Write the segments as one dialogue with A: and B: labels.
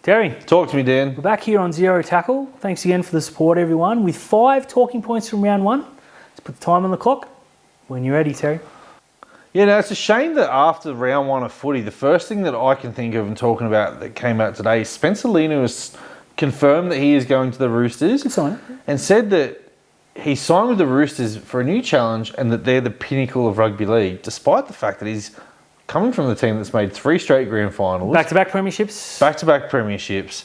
A: Terry.
B: Talk to me, Dan.
A: We're back here on Zero Tackle. Thanks again for the support, everyone, with 5 talking points from round 1. Let's put the time on the clock when you're ready, Terry.
B: Yeah, no, it's a shame that after round 1 of footy, the first thing that I can think of and talking about that came out today is Spencer Leniu has confirmed that he is going to the Roosters.
A: Good sign.
B: And said that he signed with the Roosters for a new challenge and that they're the pinnacle of rugby league, despite the fact that he's coming from the team that's made 3 straight grand finals.
A: Back-to-back premierships.
B: Back-to-back premierships.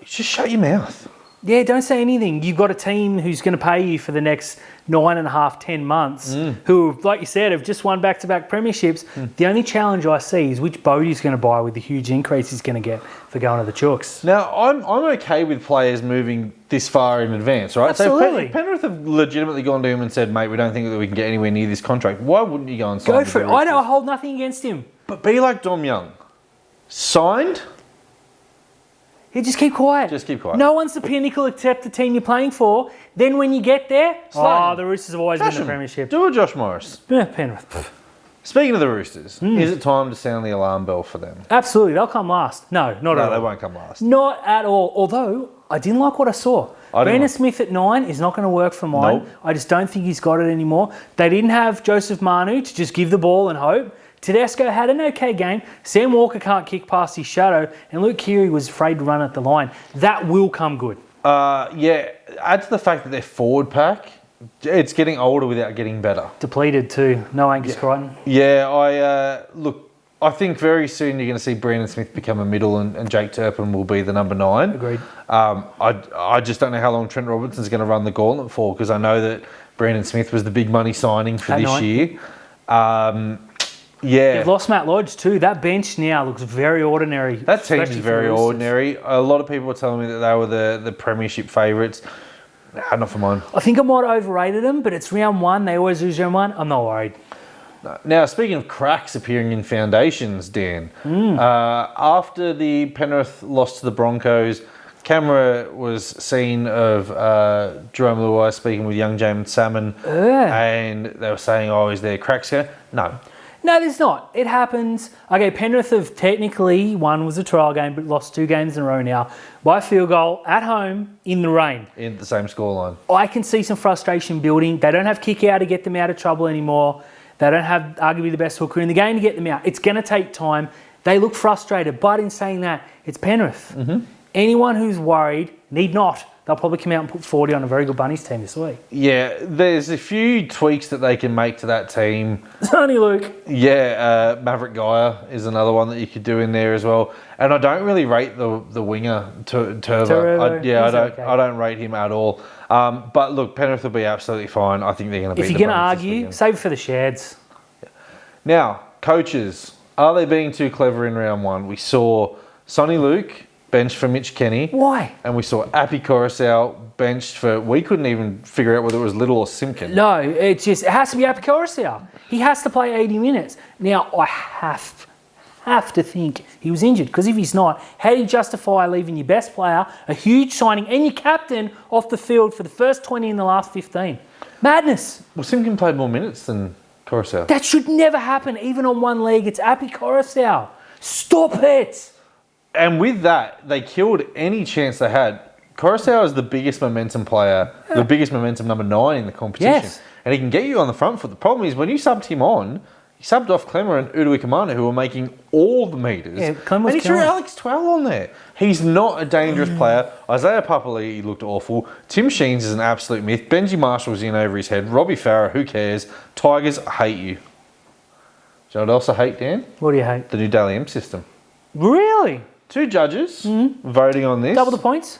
B: Just shut your mouth.
A: Yeah, don't say anything. You've got a team who's going to pay you for the next 9.5, 10 months, who, like you said, have just won back-to-back premierships. The only challenge I see is which boat he's going to buy with the huge increase he's going to get for going to the Chooks.
B: Now, I'm okay with players moving this far in advance, right?
A: Absolutely.
B: So Penrith have legitimately gone to him and said, mate, we don't think that we can get anywhere near this contract. Why wouldn't you go and sign?
A: Go for it. I don't hold nothing against him.
B: But be like Dom Young. Signed.
A: Yeah, just keep quiet.
B: Just keep quiet.
A: No one's the pinnacle except the team you're playing for. Then when you get there, the Roosters have always been the premiership.
B: Do a Josh Morris.
A: Yeah, Penrith.
B: Speaking of the Roosters, is it time to sound the alarm bell for them?
A: Absolutely. They'll come last. No, not at all.
B: No, they won't come last.
A: Not at all. Although, I didn't like what I saw. Brandon Smith at 9 is not going to work for mine.
B: Nope.
A: I just don't think he's got it anymore. They didn't have Joseph Manu to just give the ball and hope. Tedesco had an okay game. Sam Walker can't kick past his shadow. And Luke Keary was afraid to run at the line. That will come good.
B: Yeah, add to the fact that their forward pack, it's getting older without getting better.
A: Depleted too. No Angus Crichton.
B: Yeah, I think very soon you're going to see Brandon Smith become a middle and Jake Turpin will be the number 9.
A: Agreed.
B: I just don't know how long Trent Robinson's going to run the gauntlet for, because I know that Brandon Smith was the big money signing for this year. Yeah.
A: They've lost Matt Lodge too. That bench now looks very ordinary.
B: That team is very ordinary. A lot of people were telling me that they were the premiership favourites. Nah, not for mine.
A: I think I might have overrated them, but it's round 1. They always lose round 1. I'm not worried.
B: Now, speaking of cracks appearing in foundations, Dan, after the Penrith loss to the Broncos, camera was seen of Jerome Luai speaking with young Salmon, and they were saying, is there cracks here? No,
A: there's not. It happens. Okay, Penrith have technically, one was a trial game, but lost 2 games in a row now by field goal at home in the rain.
B: In the same scoreline.
A: I can see some frustration building. They don't have kick out to get them out of trouble anymore. They don't have arguably the best hooker in the game to get them out. It's going to take time. They look frustrated, but in saying that, it's Penrith. Anyone who's worried need not. They'll probably come out and put 40 on a very good Bunnies team this week.
B: Yeah, there's a few tweaks that they can make to that team.
A: Sonny Luke.
B: Yeah, Maverick Gaia is another one that you could do in there as well. And I don't really rate the winger, Turbo. I don't rate him at all. But look, Penrith will be absolutely fine. I think they're going to beat the Bunnies.
A: If you're going to argue, save it for the Shads.
B: Now, coaches, are they being too clever in round 1? We saw Sonny Luke benched for Mitch Kenny.
A: Why?
B: And we saw Appy Coruscant benched for... We couldn't even figure out whether it was Little or Simpkin.
A: No, it has to be Appy Coruscant. He has to play 80 minutes. Now, I have to think he was injured, because if he's not, how do you justify leaving your best player, a huge signing, and your captain off the field for the first 20 in the last 15? Madness.
B: Well, Simpkin played more minutes than Coruscant.
A: That should never happen, even on one leg. It's Appy Coruscant. Stop it.
B: And with that, they killed any chance they had. Coruscant is the biggest momentum player, the biggest momentum number 9 in the competition.
A: Yes.
B: And he can get you on the front foot. The problem is when you subbed him on, you subbed off Clemmer and Uduikamanu, who were making all the metres.
A: Yeah, Clemmer was
B: and he threw Alex Twell on there. He's not a dangerous player. Isaiah Papali'i looked awful. Tim Sheens is an absolute myth. Benji Marshall's in over his head. Robbie Farah, who cares? Tigers, I hate you. Do you know what else I hate, Dan?
A: What do you hate?
B: The new Daly M system.
A: Really?
B: 2 judges voting on this.
A: Double the points?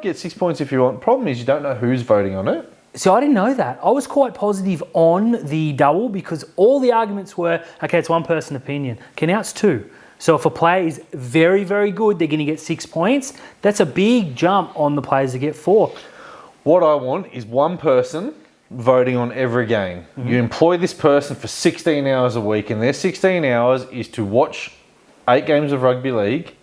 B: Get 6 points if you want. Problem is you don't know who's voting on it.
A: So I didn't know that. I was quite positive on the double, because all the arguments were, okay, it's one person opinion. Okay, now it's 2. So if a player is very, very good, they're going to get 6 points. That's a big jump on the players that get 4.
B: What I want is one person voting on every game. You employ this person for 16 hours a week, and their 16 hours is to watch 8 games of rugby league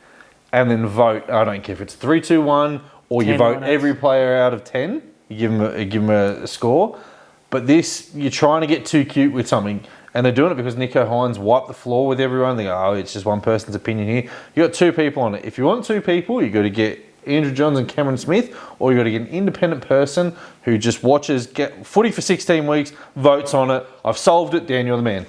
B: and then vote. I don't care if it's 3-2-1 or you vote every player out of 10. You give them a score. But this, you're trying to get too cute with something. And they're doing it because Nico Hines wiped the floor with everyone. They go, oh, it's just one person's opinion here. You got 2 people on it. If you want 2 people, you got to get Andrew Johns and Cameron Smith, or you got to get an independent person who just watches, get footy for 16 weeks, votes on it. I've solved it. Dan, you're the man.